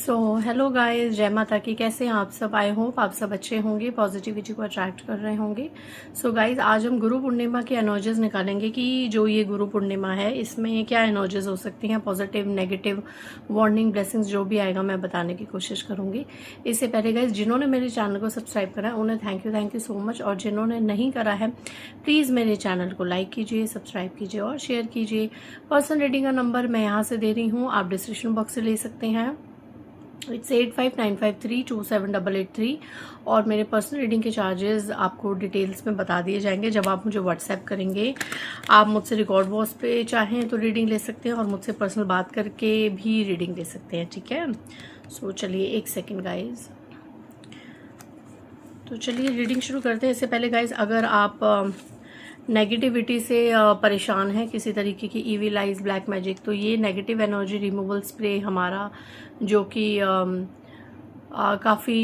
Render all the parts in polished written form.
Hello guys, जय माता की। कैसे हैं आप सब? आई होप आप सब अच्छे होंगे, पॉजिटिविटी को अट्रैक्ट कर रहे होंगे। गाइस, आज हम गुरु पूर्णिमा के एनर्जीज निकालेंगे कि जो ये गुरु पूर्णिमा है इसमें क्या एनर्जीज हो सकती हैं, पॉजिटिव, नेगेटिव, वार्निंग, ब्लेसिंग्स, जो भी आएगा मैं बताने की कोशिश करूंगी। इससे पहले गाइस, जिन्होंने मेरे चैनल को सब्सक्राइब करा है उन्हें थैंक यू सो मच, और जिन्होंने नहीं करा है प्लीज़ मेरे चैनल को लाइक कीजिए, सब्सक्राइब कीजिए और शेयर कीजिए। पर्सनल रीडिंग का नंबर मैं यहाँ से दे रही हूँ, आप डिस्क्रिप्शन बॉक्स से ले सकते हैं। इट्स 8595327883 और मेरे पर्सनल रीडिंग के चार्जेस आपको डिटेल्स में बता दिए जाएंगे जब आप मुझे व्हाट्सएप करेंगे। आप मुझसे रिकॉर्ड वॉइस पे चाहें तो रीडिंग ले सकते हैं और मुझसे पर्सनल बात करके भी रीडिंग ले सकते हैं, ठीक है। चलिए एक सेकेंड गाइज, तो चलिए रीडिंग शुरू करते हैं। इससे पहले गाइज, अगर आप नेगेटिविटी से परेशान है, किसी तरीके की ईविल आइज, ब्लैक मैजिक, तो ये नेगेटिव एनर्जी रिमूवल स्प्रे हमारा जो कि काफ़ी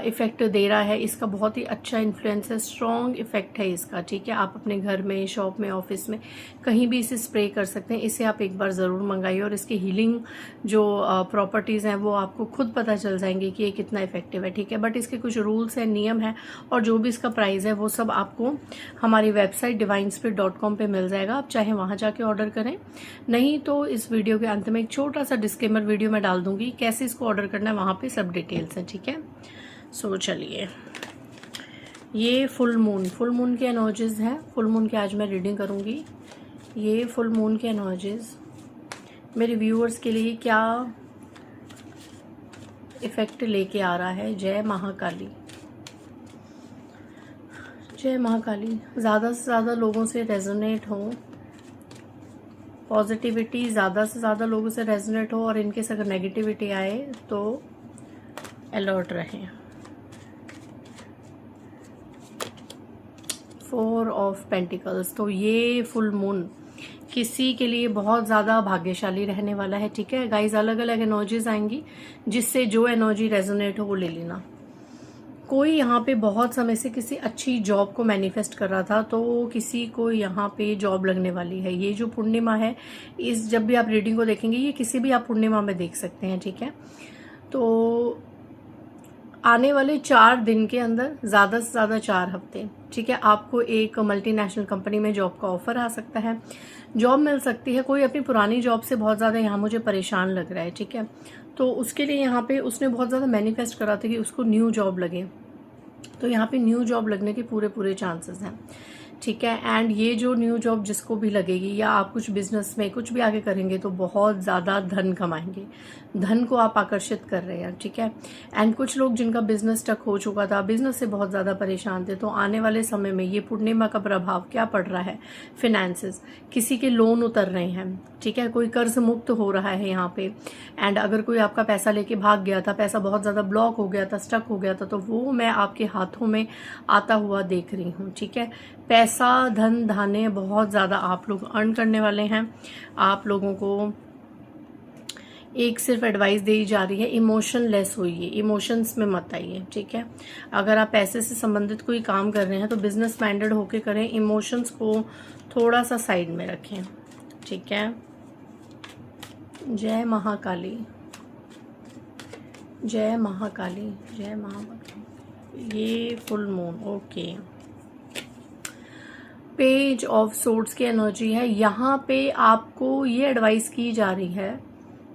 इफ़ेक्ट दे रहा है, इसका बहुत ही अच्छा इन्फ्लुएंस है, स्ट्रॉन्ग इफेक्ट है इसका, ठीक है। आप अपने घर में, शॉप में, ऑफिस में कहीं भी इसे स्प्रे कर सकते हैं। इसे आप एक बार ज़रूर मंगाइए और इसकी हीलिंग जो प्रॉपर्टीज़ हैं वो आपको खुद पता चल जाएंगे कि ये कितना इफेक्टिव है, ठीक है। बट इसके कुछ रूल्स हैं, नियम हैं, और जो भी इसका प्राइस है वो सब आपको हमारी वेबसाइट divinespirit.com पे मिल जाएगा। आप चाहे वहाँ जाके ऑर्डर करें, नहीं तो इस वीडियो के अंत में एक छोटा सा डिस्क्लेमर वीडियो में डाल दूंगी कैसे इसको ऑर्डर करना है, वहाँ पे सब डिटेल्स हैं, ठीक है। चलिए, ये फुल मून के एनर्जीज हैं। फुल मून की आज मैं रीडिंग करूंगी। ये फुल मून के एनर्जीज मेरे व्यूअर्स के लिए क्या इफेक्ट लेके आ रहा है। जय महाकाली, जय महाकाली। ज़्यादा से ज़्यादा लोगों से रेजोनेट हो, पॉजिटिविटी ज़्यादा से ज़्यादा लोगों से रेजोनेट हो, और इनके से अगर नेगेटिविटी आए तो अलर्ट रहें। 4 ऑफ पेंटिकल्स, तो ये फुल मून किसी के लिए बहुत ज़्यादा भाग्यशाली रहने वाला है, ठीक है गाइज। अलग अलग एनर्जीज आएंगी, जिससे जो एनर्जी रेजोनेट हो वो ले लेना। कोई यहाँ पे बहुत समय से किसी अच्छी जॉब को मैनिफेस्ट कर रहा था, तो किसी को यहाँ पे जॉब लगने वाली है। ये जो पूर्णिमा है, इस जब भी आप रीडिंग को देखेंगे, ये किसी भी आप पूर्णिमा में देख सकते हैं, ठीक है। तो आने वाले 4 दिन के अंदर, ज़्यादा से ज़्यादा 4 हफ्ते, ठीक है, आपको एक मल्टीनेशनल कंपनी में जॉब का ऑफर आ सकता है, जॉब मिल सकती है। कोई अपनी पुरानी जॉब से बहुत ज़्यादा यहाँ मुझे परेशान लग रहा है, ठीक है, तो उसके लिए यहाँ पे उसने बहुत ज़्यादा मैनिफेस्ट करा था कि उसको न्यू जॉब लगे, तो यहाँ पे न्यू जॉब लगने के पूरे चांसेस हैं, ठीक है। एंड ये जो न्यू जॉब जिसको भी लगेगी, या आप कुछ बिजनेस में कुछ भी आगे करेंगे, तो बहुत ज़्यादा धन कमाएंगे, धन को आप आकर्षित कर रहे हैं, ठीक है। एंड कुछ लोग जिनका बिजनेस स्टक हो चुका था, बिजनेस से बहुत ज़्यादा परेशान थे, तो आने वाले समय में ये पूर्णिमा का प्रभाव क्या पड़ रहा है, फिनेंसेस, किसी के लोन उतर रहे हैं, ठीक है, कोई कर्ज मुक्त हो रहा है यहाँ पे। एंड अगर कोई आपका पैसा लेके भाग गया था, पैसा बहुत ज़्यादा ब्लॉक हो गया था, स्टक हो गया था, तो वो मैं आपके हाथों में आता हुआ देख रही हूँ, ठीक है। पैसा, धन, धान्य बहुत ज़्यादा आप लोग अर्न करने वाले हैं। आप लोगों को एक सिर्फ एडवाइस दी जा रही है, इमोशनलेस होइए, इमोशंस में मत आइए, ठीक है। अगर आप पैसे से संबंधित कोई काम कर रहे हैं तो बिजनेस माइंडेड होके करें, इमोशंस को थोड़ा सा साइड में रखें, ठीक है। जय महाकाली, जय महाकाली, जय महाकाली। ये full moon, okay. Page of swords की एनर्जी है। यहाँ पे आपको ये एडवाइस की जा रही है,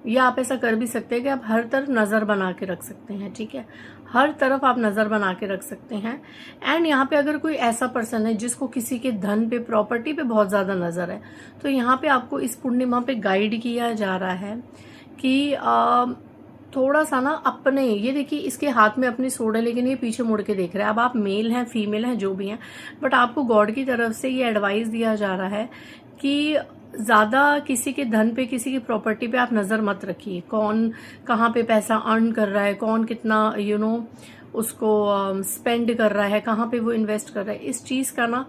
या आप ऐसा कर भी सकते हैं कि आप हर तरफ नज़र बना के रख सकते हैं, ठीक है, हर तरफ आप नज़र बना के रख सकते हैं। एंड यहाँ पे अगर कोई ऐसा पर्सन है जिसको किसी के धन पे, प्रॉपर्टी पे बहुत ज़्यादा नज़र है, तो यहाँ पे आपको इस पूर्णिमा पे गाइड किया जा रहा है कि थोड़ा सा ना अपने, ये देखिए इसके हाथ में अपनी सोड है, लेकिन ये पीछे मुड़ के देख रहा है। अब आप मेल हैं, फीमेल हैं, जो भी हैं, बट आपको गॉड की तरफ से ये एडवाइस दिया जा रहा है कि ज़्यादा किसी के धन पे, किसी की प्रॉपर्टी पे आप नज़र मत रखिए। कौन कहाँ पे पैसा अर्न कर रहा है, कौन कितना उसको स्पेंड कर रहा है, कहाँ पे वो इन्वेस्ट कर रहा है, इस चीज़ का ना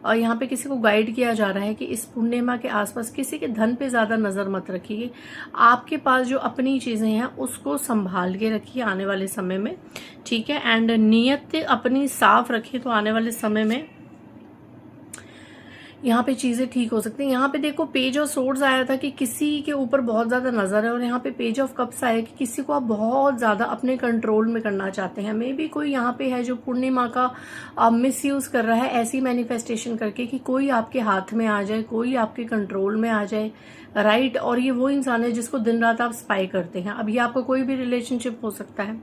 यहाँ पे किसी को गाइड किया जा रहा है कि इस पूर्णिमा के आसपास किसी के धन पे ज़्यादा नज़र मत रखिए। आपके पास जो अपनी चीज़ें हैं उसको संभाल के रखिए आने वाले समय में, ठीक है। एंड नीयत अपनी साफ रखिए, तो आने वाले समय में यहाँ पे चीजें ठीक हो सकती हैं। यहाँ पे देखो पेज ऑफ सोर्ड्स आया था कि किसी के ऊपर बहुत ज्यादा नजर है, और यहाँ पे पेज ऑफ कप्स आया कि किसी को आप बहुत ज्यादा अपने कंट्रोल में करना चाहते हैं। मे बी कोई यहाँ पे है जो पूर्णिमा का मिस यूज कर रहा है ऐसी मैनिफेस्टेशन करके कि कोई आपके हाथ में आ जाए, कोई आपके कंट्रोल में आ जाए, राइट। और ये वो इंसान है जिसको दिन रात आप स्पाई करते हैं। अब ये आपका कोई भी रिलेशनशिप हो सकता है,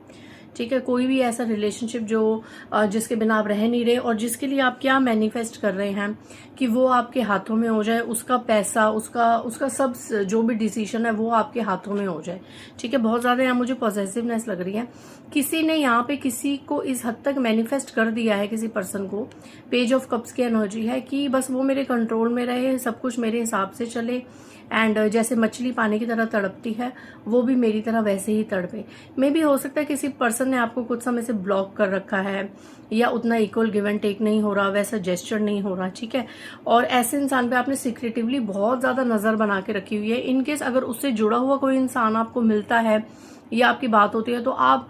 ठीक है, कोई भी ऐसा रिलेशनशिप जो जिसके बिना आप रह नहीं रहे, और जिसके लिए आप क्या मैनिफेस्ट कर रहे हैं कि वो आपके हाथों में हो जाए, उसका पैसा, उसका सब जो भी डिसीजन है वो आपके हाथों में हो जाए, ठीक है। बहुत ज्यादा यहाँ मुझे पॉजिटिवनेस लग रही है। किसी ने यहाँ पे किसी को इस हद तक मैनिफेस्ट कर दिया है, किसी पर्सन को, पेज ऑफ कप्स की एनर्जी है कि बस वो मेरे कंट्रोल में रहे, सब कुछ मेरे हिसाब से चले, एंड जैसे मछली पानी की तरह तड़पती है वो भी मेरी तरह वैसे ही तड़पे। मे भी हो सकता है किसी पर्सन ने आपको कुछ समय से ब्लॉक कर रखा है, या उतना इक्वल गिव एंड टेक नहीं हो रहा, वैसा जेस्चर नहीं हो रहा, ठीक है। और ऐसे इंसान पे आपने सीक्रेटिवली बहुत ज्यादा नजर बना के रखी हुई है। इनकेस अगर उससे जुड़ा हुआ कोई इंसान आपको मिलता है या आपकी बात होती है, तो आप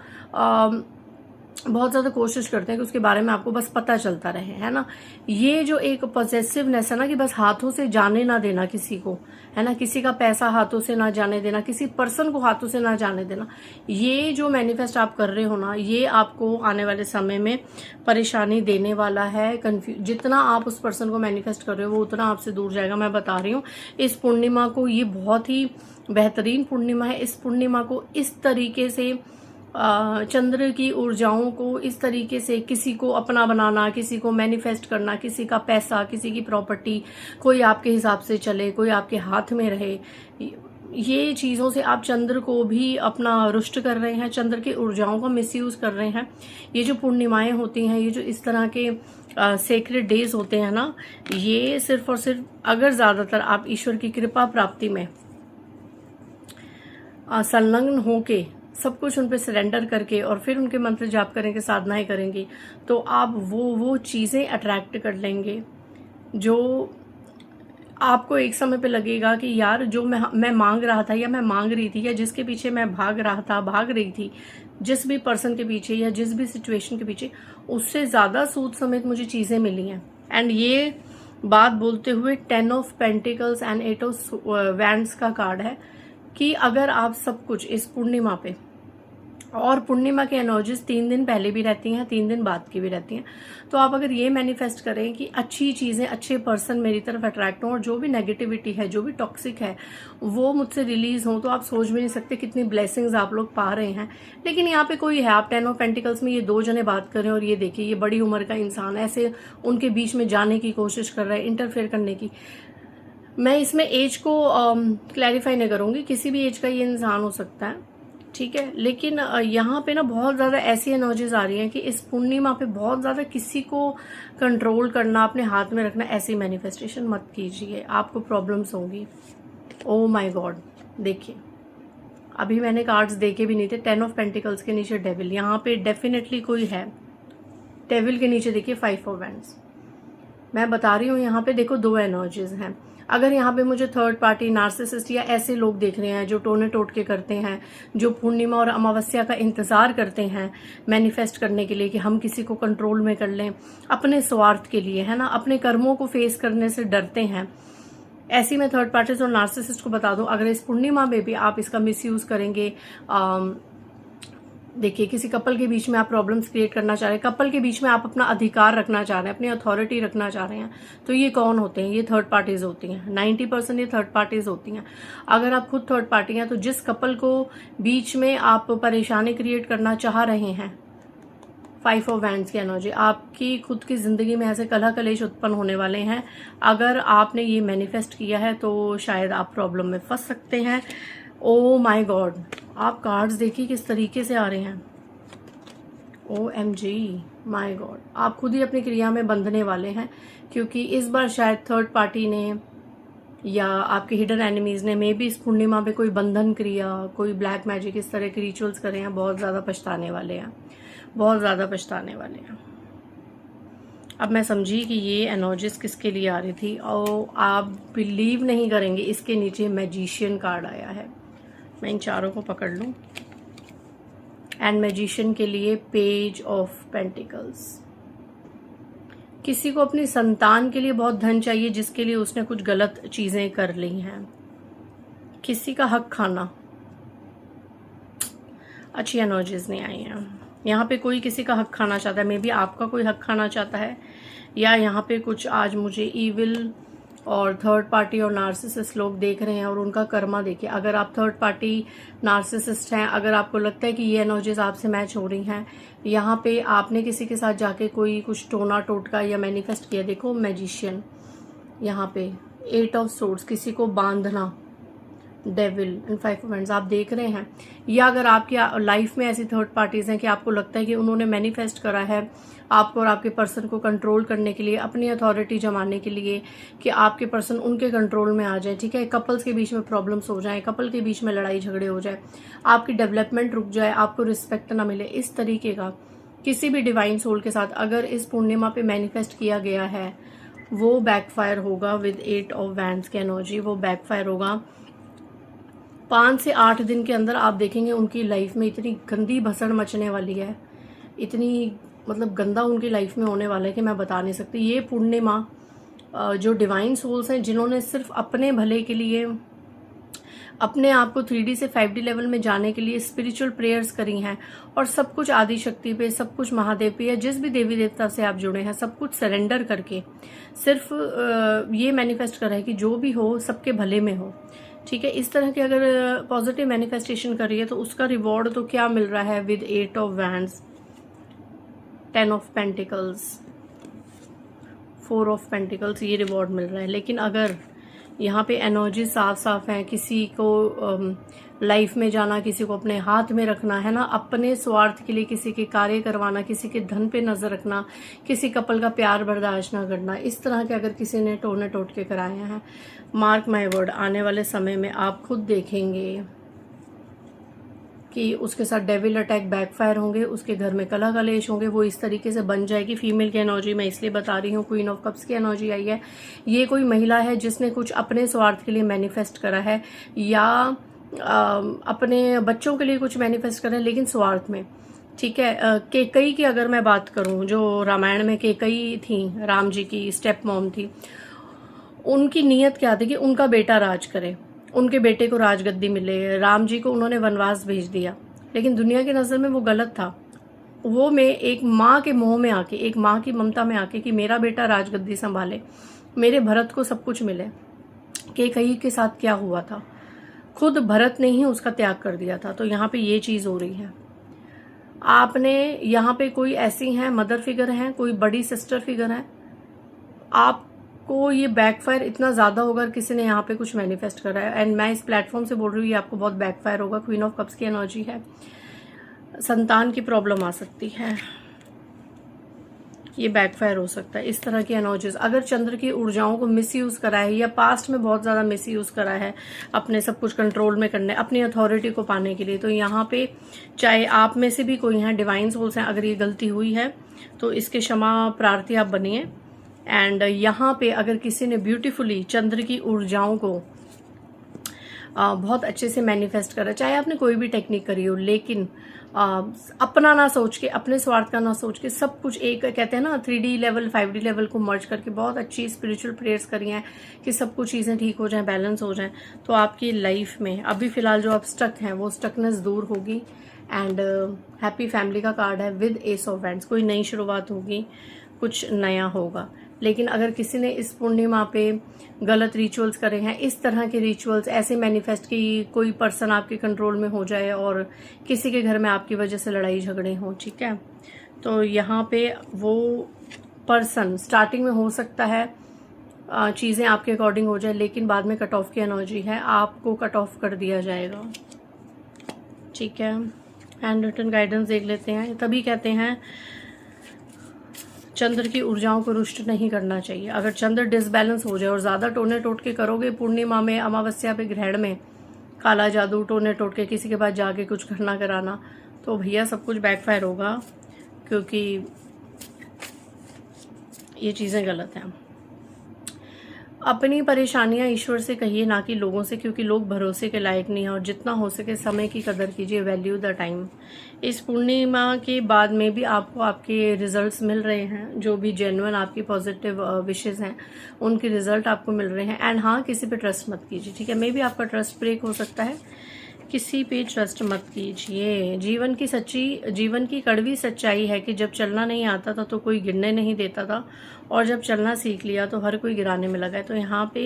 बहुत ज्यादा कोशिश करते हैं कि उसके बारे में आपको बस पता चलता रहे, है ना। ये जो एक पॉजेसिवनेस है ना कि बस हाथों से जाने ना देना किसी को, है ना, किसी का पैसा हाथों से ना जाने देना, किसी पर्सन को हाथों से ना जाने देना, ये जो मैनिफेस्ट आप कर रहे हो ना, ये आपको आने वाले समय में परेशानी देने वाला है। जितना आप उस पर्सन को मैनिफेस्ट कर रहे हो वो उतना आपसे दूर जाएगा, मैं बता रही हूँ। इस पूर्णिमा को, ये बहुत ही बेहतरीन पूर्णिमा है। इस पूर्णिमा को इस तरीके से चंद्र की ऊर्जाओं को इस तरीके से किसी को अपना बनाना, किसी को मैनिफेस्ट करना, किसी का पैसा, किसी की प्रॉपर्टी, कोई आपके हिसाब से चले, कोई आपके हाथ में रहे, ये चीजों से आप चंद्र को भी अपना रुष्ट कर रहे हैं, चंद्र की ऊर्जाओं का मिसयूज कर रहे हैं। ये जो पूर्णिमाएं होती हैं, ये जो इस तरह के सेक्रेड डेज होते हैं ना, ये सिर्फ और सिर्फ अगर ज्यादातर आप ईश्वर की कृपा प्राप्ति में संलग्न होके सब कुछ उन पे सरेंडर करके और फिर उनके मंत्र जाप करेंगे, साधनाएं करेंगे, तो आप वो चीजें अट्रैक्ट कर लेंगे जो आपको एक समय पे लगेगा कि यार जो मैं मांग रहा था या मैं मांग रही थी, या जिसके पीछे मैं भाग रहा था, भाग रही थी, जिस भी पर्सन के पीछे या जिस भी सिचुएशन के पीछे, उससे ज्यादा सूद समेत मुझे चीजें मिली हैं। एंड ये बात बोलते हुए 10 of pentacles and 8 of wands का कार्ड है कि अगर आप सब कुछ इस पूर्णिमा पे, और पूर्णिमा की एनर्जीज 3 दिन पहले भी रहती हैं, 3 दिन बाद की भी रहती हैं, तो आप अगर ये मैनिफेस्ट करें कि अच्छी चीजें, अच्छे पर्सन मेरी तरफ अट्रैक्ट हों, और जो भी नेगेटिविटी है, जो भी टॉक्सिक है, वो मुझसे रिलीज हो, तो आप सोच भी नहीं सकते कितनी ब्लेसिंग्स आप लोग पा रहे हैं। लेकिन यहाँ पे कोई है, आप 10 ऑफ पेंटिकल्स में ये 2 जने बात कर रहे हैं, और ये देखिए ये बड़ी उम्र का इंसान ऐसे उनके बीच में जाने की कोशिश कर रहा है, इंटरफेयर करने की। मैं इसमें एज को क्लैरिफाई नहीं करूंगी, किसी भी एज का ये इंसान हो सकता है, ठीक है। लेकिन यहाँ पे ना बहुत ज्यादा ऐसी एनर्जीज आ रही हैं कि इस पूर्णिमा पे बहुत ज्यादा किसी को कंट्रोल करना, अपने हाथ में रखना, ऐसी मैनिफेस्टेशन मत कीजिए, आपको प्रॉब्लम्स होंगी। ओ माय गॉड, देखिए अभी मैंने कार्ड्स देखे भी नहीं थे। 10 ऑफ पेंटिकल्स के नीचे डेविल, यहाँ पे डेफिनेटली कोई है। डेविल के नीचे देखिए 5 ऑफ वैंड्स। मैं बता रही हूँ यहाँ पे देखो 2 एनर्जीज हैं। अगर यहाँ पे मुझे थर्ड पार्टी, नार्सिसिस्ट या ऐसे लोग देख रहे हैं जो टोने टोटके करते हैं, जो पूर्णिमा और अमावस्या का इंतजार करते हैं मैनिफेस्ट करने के लिए कि हम किसी को कंट्रोल में कर लें अपने स्वार्थ के लिए, है ना, अपने कर्मों को फेस करने से डरते हैं, ऐसी मैं थर्ड पार्टीज और नार्सिसिस्ट को बता दूं, अगर इस पूर्णिमा में भी आप इसका मिसयूज करेंगे, देखिए किसी कपल के बीच में आप प्रॉब्लम्स क्रिएट करना चाह रहे हैं, कपल के बीच में आप अपना अधिकार रखना चाह रहे हैं, अपनी अथॉरिटी रखना चाह रहे हैं, तो ये कौन होते हैं? ये थर्ड पार्टीज होती हैं। 90% ये थर्ड पार्टीज होती हैं। अगर आप खुद थर्ड पार्टी हैं तो जिस कपल को बीच में आप परेशानी क्रिएट करना चाह रहे हैं, 5 ऑफ वैंड्स की एनर्जी, आपकी खुद की जिंदगी में ऐसे कलह कलेश उत्पन्न होने वाले हैं। अगर आपने ये मैनिफेस्ट किया है तो शायद आप प्रॉब्लम में फंस सकते हैं। ओ माय गॉड, आप कार्ड्स देखिए किस तरीके से आ रहे हैं। OMG, माय गॉड, आप खुद ही अपनी क्रिया में बंधने वाले हैं, क्योंकि इस बार शायद थर्ड पार्टी ने या आपके हिडन एनिमीज ने मे बी इस पूर्णिमा पे कोई बंधन क्रिया, कोई ब्लैक मैजिक, इस तरह के रिचुअल्स करे हैं। बहुत ज्यादा पछताने वाले हैं, बहुत ज्यादा पछताने वाले हैं। अब मैं समझी कि ये एनर्जीज किसके लिए आ रही थी, और आप बिलीव नहीं करेंगे, इसके नीचे मैजिशियन कार्ड आया है। मैं इन चारों को पकड़ लूं। एंड मैजिशियन के लिए पेज ऑफ पेंटिकल्स, किसी को अपनी संतान के लिए बहुत धन चाहिए जिसके लिए उसने कुछ गलत चीजें कर ली हैं। किसी का हक खाना, अच्छी एनर्जीज नहीं आई हैं। यहाँ पे कोई किसी का हक खाना चाहता है, मे बी आपका कोई हक खाना चाहता है, या यहाँ पे कुछ आज मुझे ईविल और थर्ड पार्टी और नार्सिसिस्ट लोग देख रहे हैं और उनका कर्मा देखिए। अगर आप थर्ड पार्टी नार्सिसिस्ट हैं, अगर आपको लगता है कि ये एनर्जीज आपसे मैच हो रही हैं, यहाँ पे आपने किसी के साथ जाके कोई कुछ टोना टोटका या मैनिफेस्ट किया। देखो मैजिशियन, यहाँ पे 8 ऑफ सोर्ड्स, किसी को बांधना, डेविल एंड 5 ऑफ वांड्स आप देख रहे हैं। या अगर आपकी लाइफ में ऐसी थर्ड पार्टीज हैं कि आपको लगता है कि उन्होंने मैनिफेस्ट करा है आपको और आपके पर्सन को कंट्रोल करने के लिए, अपनी अथॉरिटी जमाने के लिए, कि आपके पर्सन उनके कंट्रोल में आ जाए, ठीक है। कपल्स के बीच में प्रॉब्लम्स हो जाए, कपल के बीच में लड़ाई झगड़े हो जाए, आपकी डेवलपमेंट रुक जाए, आपको रिस्पेक्ट ना मिले, इस तरीके का किसी भी डिवाइन सोल के साथ अगर इस पूर्णिमा पे मैनिफेस्ट किया गया है, वो बैकफायर होगा विद 8 ऑफ वैंड्स की एनर्जी। वो बैकफायर होगा 5 से 8 दिन के अंदर। आप देखेंगे उनकी लाइफ में इतनी गंदी भसड़ मचने वाली है, इतनी मतलब गंदा उनकी लाइफ में होने वाला है कि मैं बता नहीं सकती। ये पूर्णिमा जो डिवाइन सोल्स हैं जिन्होंने सिर्फ अपने भले के लिए, अपने आप को 3D से 5D लेवल में जाने के लिए स्पिरिचुअल प्रेयर्स करी हैं, और सब कुछ आदि शक्ति पे, सब कुछ महादेव पे, या जिस भी देवी देवता से आप जुड़े हैं, सब कुछ सरेंडर करके सिर्फ ये मैनिफेस्ट करा है कि जो भी हो सबके भले में हो, ठीक है। इस तरह के अगर पॉजिटिव मैनिफेस्टेशन करिए तो उसका रिवॉर्ड तो क्या मिल रहा है with 8 of wands, 10 of pentacles, 4 of pentacles, ये रिवॉर्ड मिल रहा है। लेकिन अगर यहाँ पे एनर्जी साफ साफ है, किसी को लाइफ में जाना, किसी को अपने हाथ में रखना है ना, अपने स्वार्थ के लिए किसी के कार्य करवाना, किसी के धन पे नजर रखना, किसी कपल का प्यार बर्दाश्त ना करना, इस तरह के अगर किसी ने टोने टोटके कराए हैं, मार्क माय वर्ड, आने वाले समय में आप खुद देखेंगे कि उसके साथ डेविल अटैक बैकफायर होंगे, उसके घर में कलह कलेश होंगे, वो इस तरीके से बन जाएगी। फीमेल की एनर्जी मैं इसलिए बता रही हूँ, क्वीन ऑफ कप्स की एनर्जी आई है। ये कोई महिला है जिसने कुछ अपने स्वार्थ के लिए मैनिफेस्ट करा है, या अपने बच्चों के लिए कुछ मैनिफेस्ट करा है, लेकिन स्वार्थ में, ठीक है। केकई की अगर मैं बात करूं, जो रामायण में केकई थी, राम जी की स्टेप मॉम थी, उनकी नीयत क्या थी कि उनका बेटा राज करे, उनके बेटे को राजगद्दी मिले। राम जी को उन्होंने वनवास भेज दिया, लेकिन दुनिया की नजर में वो गलत था। वो में एक माँ के मोह में आके, एक माँ की ममता में आके कि मेरा बेटा राजगद्दी संभाले, मेरे भरत को सब कुछ मिले। केकई के साथ क्या हुआ था, खुद भरत ने ही उसका त्याग कर दिया था। तो यहाँ पे ये चीज हो रही है। आपने यहाँ पे कोई ऐसी हैं, मदर फिगर हैं, कोई बड़ी सिस्टर फिगर है, आपको ये बैकफायर इतना ज्यादा होगा किसी ने यहाँ पे कुछ मैनिफेस्ट करा है। एंड मैं इस प्लेटफॉर्म से बोल रही हूँ, ये आपको बहुत बैकफायर होगा। क्वीन ऑफ कप्स की एनर्जी है, संतान की प्रॉब्लम आ सकती है, ये बैकफायर हो सकता है। इस तरह की एनर्जीज, अगर चंद्र की ऊर्जाओं को मिसयूज करा है या पास्ट में बहुत ज्यादा मिसयूज करा है अपने सब कुछ कंट्रोल में करने, अपनी अथॉरिटी को पाने के लिए, तो यहाँ पे चाहे आप में से भी कोई हैं, डिवाइन सोल्स हैं, अगर ये गलती हुई है तो इसके क्षमा प्रार्थी आप बनिए। एंड यहाँ पे अगर किसी ने ब्यूटीफुली चंद्र की ऊर्जाओं को बहुत अच्छे से मैनिफेस्ट करा, चाहे आपने कोई भी टेक्निक करी हो, लेकिन अपना ना सोच के, अपने स्वार्थ का ना सोच के, सब कुछ एक कहते हैं ना 3D लेवल 5D लेवल को मर्ज करके बहुत अच्छी स्पिरिचुअल प्रेयर्स करी हैं कि सब कुछ चीजें ठीक हो जाएं, बैलेंस हो जाएं, तो आपकी लाइफ में अभी फिलहाल जो आप स्टक हैं वो स्टकनेस दूर होगी। एंड हैप्पी फैमिली का कार्ड है विद एस ऑफ वैंड्स, कोई नई शुरुआत होगी, कुछ नया होगा। लेकिन अगर किसी ने इस पूर्णिमा पे गलत रिचुअल्स करे हैं, इस तरह के रिचुअल्स ऐसे मैनिफेस्ट कि कोई पर्सन आपके कंट्रोल में हो जाए और किसी के घर में आपकी वजह से लड़ाई झगड़े हों, ठीक है, तो यहाँ पे वो पर्सन स्टार्टिंग में हो सकता है चीजें आपके अकॉर्डिंग हो जाए, लेकिन बाद में कट ऑफ की एनर्जी है, आपको कट ऑफ कर दिया जाएगा, ठीक है। हैंड रिटन गाइडेंस देख लेते हैं। तभी कहते हैं चंद्र की ऊर्जाओं को रुष्ट नहीं करना चाहिए। अगर चंद्र डिसबैलेंस हो जाए और ज्यादा टोने टोटके करोगे पूर्णिमा में, अमावस्या पे, ग्रहण में, काला जादू, टोने टोटके, किसी के पास जाके कुछ करना कराना, तो भैया सब कुछ बैकफायर होगा, क्योंकि ये चीजें गलत हैं। अपनी परेशानियां ईश्वर से कहिए, ना कि लोगों से, क्योंकि लोग भरोसे के लायक नहीं है। और जितना हो सके समय की कदर कीजिए, वैल्यू द टाइम। इस पूर्णिमा के बाद में भी आपको आपके रिजल्ट्स मिल रहे हैं, जो भी जेन्युइन आपकी पॉजिटिव विशेस हैं उनके रिजल्ट आपको मिल रहे हैं। एंड हाँ, किसी पे ट्रस्ट मत कीजिए, ठीक है। मे भी आपका ट्रस्ट ब्रेक हो सकता है, किसी पे ट्रस्ट मत कीजिए। जीवन की कड़वी सच्चाई है कि जब चलना नहीं आता था तो कोई गिरने नहीं देता था, और जब चलना सीख लिया तो हर कोई गिराने में लगा है। तो यहाँ पे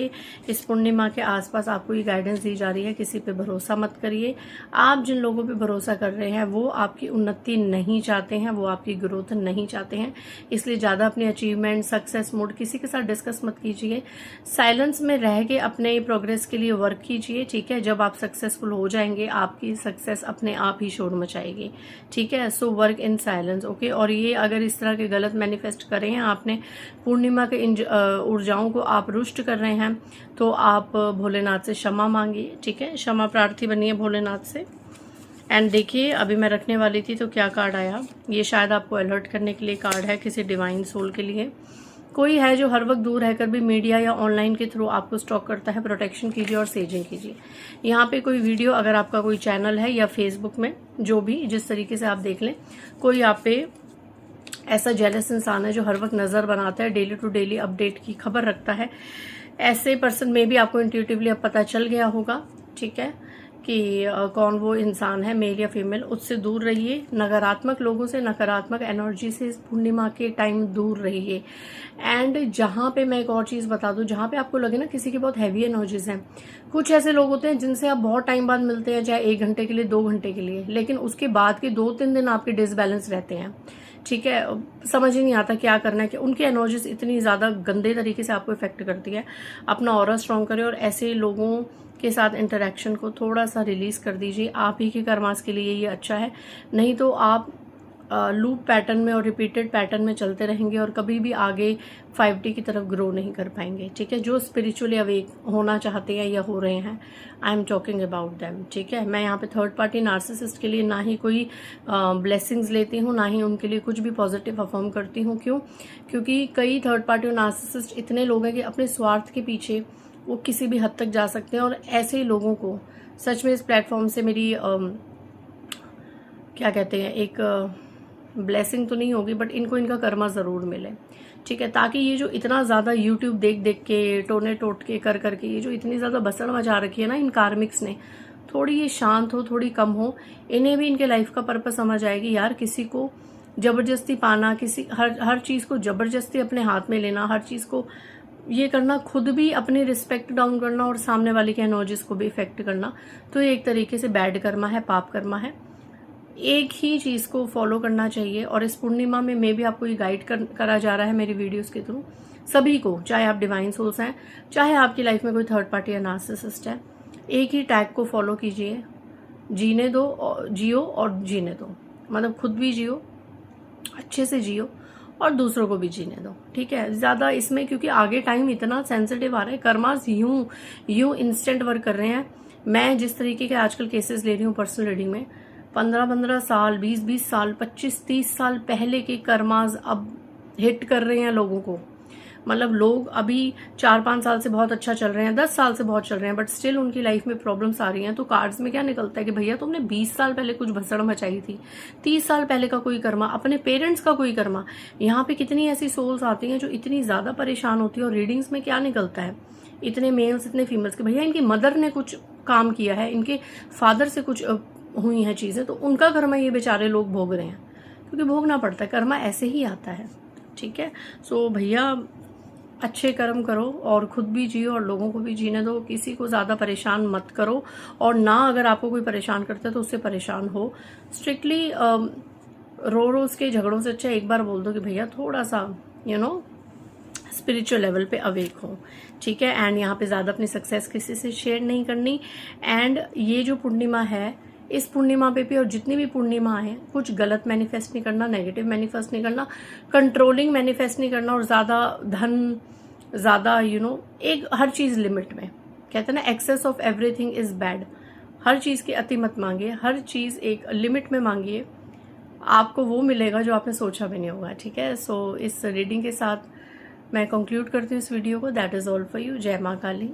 इस पूर्णिमा के आसपास आपको ये गाइडेंस दी जा रही है, किसी पे भरोसा मत करिए। आप जिन लोगों पे भरोसा कर रहे हैं वो आपकी उन्नति नहीं चाहते हैं, वो आपकी ग्रोथ नहीं चाहते हैं। इसलिए ज़्यादा अपने अचीवमेंट, सक्सेस मूड किसी के साथ डिस्कस मत कीजिए। साइलेंस में रह के अपने प्रोग्रेस के लिए वर्क कीजिए, ठीक है। जब आप सक्सेसफुल हो जाएंगे, आपकी सक्सेस अपने आप ही शोर मचाएगी, ठीक है। So work in silence, okay. और ये अगर इस तरह के गलत मैनिफेस्ट करें हैं आपने, पूर्णिमा के इन ऊर्जाओं को आप रुष्ट कर रहे हैं, तो आप भोलेनाथ से क्षमा मांगिए, ठीक है। क्षमा प्रार्थी बनिए भोलेनाथ से। एंड देखिए, अभी मैं रखने वाली थी तो क्या कार्ड आया, ये शायद आपको अलर्ट करने के लिए कार्ड है, किसी डिवाइन सोल के लिए। कोई है जो हर वक्त दूर रहकर भी मीडिया या ऑनलाइन के थ्रू आपको स्टॉक करता है, प्रोटेक्शन कीजिए और सेजिंग कीजिए। यहाँ पे कोई वीडियो, अगर आपका कोई चैनल है या फेसबुक में, जो भी जिस तरीके से आप देख लें, कोई आप पे ऐसा जेलस इंसान है जो हर वक्त नज़र बनाता है, डेली टू डेली अपडेट की खबर रखता है, ऐसे पर्सन में भी आपको इंट्यूटिवली अब पता चल गया होगा, ठीक है, कि कौन वो इंसान है, मेल या फीमेल। उससे दूर रहिए, नकारात्मक लोगों से, नकारात्मक एनर्जी से इस पूर्णिमा के टाइम दूर रहिए। एंड जहाँ पे मैं एक और चीज़ बता दूँ, जहाँ पे आपको लगे ना किसी की बहुत हैवी एनर्जीज हैं, कुछ ऐसे लोग होते हैं जिनसे आप बहुत टाइम बाद मिलते हैं, चाहे 1 घंटे के लिए, 2 घंटे के लिए, लेकिन उसके बाद के 2-3 दिन आपके डिसबैलेंस रहते हैं, ठीक है। समझ ही नहीं आता क्या करना है, कि उनकी एनर्जीज इतनी ज़्यादा गंदे तरीके से आपको इफेक्ट करती है। अपना ऑरा स्ट्रॉन्ग करें और ऐसे लोगों के साथ इंटरेक्शन को थोड़ा सा रिलीज कर दीजिए। आप ही के कर्मास के लिए ये अच्छा है, नहीं तो आप लूप पैटर्न में और रिपीटेड पैटर्न में चलते रहेंगे और कभी भी आगे 5D की तरफ ग्रो नहीं कर पाएंगे, ठीक है। जो स्पिरिचुअली अवेक होना चाहते हैं या हो रहे हैं, I am talking about them, ठीक है। मैं यहाँ पे थर्ड पार्टी नार्सिसिस्ट के लिए ना ही कोई ब्लेसिंग्स लेती हूँ, ना ही उनके लिए कुछ भी पॉजिटिव अफर्म करती हूँ। क्यों? क्योंकि कई थर्ड पार्टी नार्सिसिस्ट इतने लोग हैं कि अपने स्वार्थ के पीछे वो किसी भी हद तक जा सकते हैं, और ऐसे ही लोगों को सच में इस प्लेटफॉर्म से मेरी क्या कहते हैं, एक ब्लेसिंग तो नहीं होगी, बट इनको इनका कर्मा ज़रूर मिले, ठीक है। ताकि ये जो इतना ज़्यादा यूट्यूब देख देख के, टोने टोट के कर करके ये जो इतनी ज़्यादा बसड़ मचा रखी है ना इन कार्मिक्स ने, थोड़ी ये शांत हो, थोड़ी कम हो। इन्हें भी इनके लाइफ का पर्पस समझ आएगी, यार किसी को ज़बरदस्ती पाना, किसी हर चीज़ को ज़बरदस्ती अपने हाथ में लेना, हर चीज़ को ये करना, खुद भी अपनी रिस्पेक्ट डाउन करना और सामने वाले के एनर्जीज को भी इफेक्ट करना, तो ये एक तरीके से बैड कर्मा है, पाप कर्मा है। एक ही चीज़ को फॉलो करना चाहिए। और इस पूर्णिमा में भी आपको ये गाइड करा जा रहा है मेरी वीडियोस के थ्रू, सभी को, चाहे आप डिवाइन सोल्स हैं, चाहे आपकी लाइफ में कोई थर्ड पार्टी या नार्सिसिस्ट है, एक ही टैग को फॉलो कीजिए, जीने दो, जियो और जीने दो। मतलब खुद भी जियो, अच्छे से जियो, और दूसरों को भी जीने दो, ठीक है। ज़्यादा इसमें, क्योंकि आगे टाइम इतना सेंसिटिव आ रहा है, कर्मास यूं इंस्टेंट वर्क कर रहे हैं। मैं जिस तरीके के आजकल केसेस ले रही हूँ पर्सनल रीडिंग में, 15-15 साल, 20-20 साल, 25-30 साल पहले के कर्मास अब हिट कर रहे हैं लोगों को। मतलब लोग अभी 4-5 साल से बहुत अच्छा चल रहे हैं, 10 साल से बहुत चल रहे हैं, बट स्टिल उनकी लाइफ में प्रॉब्लम्स आ रही हैं। तो कार्ड्स में क्या निकलता है कि भैया तुमने 20 साल पहले कुछ भसड़ मचाई थी, 30 साल पहले का कोई कर्मा, अपने पेरेंट्स का कोई कर्मा। यहाँ पे कितनी ऐसी सोल्स आती हैं जो इतनी ज्यादा परेशान होती है, और रीडिंग्स में क्या निकलता है, इतने मेल्स इतने फीमेल्स के, भैया इनकी मदर ने कुछ काम किया है, इनके फादर से कुछ हुई हैं चीजें, तो उनका कर्मा ये बेचारे लोग भोग रहे हैं, क्योंकि भोगना पड़ता है, कर्मा ऐसे ही आता है, ठीक है। सो भैया अच्छे कर्म करो और खुद भी जियो और लोगों को भी जीने दो, किसी को ज़्यादा परेशान मत करो, और ना अगर आपको कोई परेशान करता है तो उससे परेशान हो। स्ट्रिक्टली रो उसके झगड़ों से अच्छा एक बार बोल दो कि भैया थोड़ा सा स्पिरिचुअल लेवल पे अवेक हो, ठीक है। एंड यहाँ पे ज़्यादा अपनी सक्सेस किसी से शेयर नहीं करनी। एंड ये जो पूर्णिमा है, इस पूर्णिमा पे भी और जितनी भी पूर्णिमा है, कुछ गलत मैनिफेस्ट नहीं करना, नेगेटिव मैनिफेस्ट नहीं करना, कंट्रोलिंग मैनिफेस्ट नहीं करना, और ज़्यादा धन, ज़्यादा एक हर चीज़ लिमिट में, कहते हैं ना, excess of everything is bad. हर चीज़ की अति मत मांगिए, हर चीज़ एक लिमिट में मांगिए, आपको वो मिलेगा जो आपने सोचा भी नहीं होगा, ठीक है। सो इस रीडिंग के साथ मैं कंक्लूड करती हूँ इस वीडियो को। That is all for you. जय माँ काली।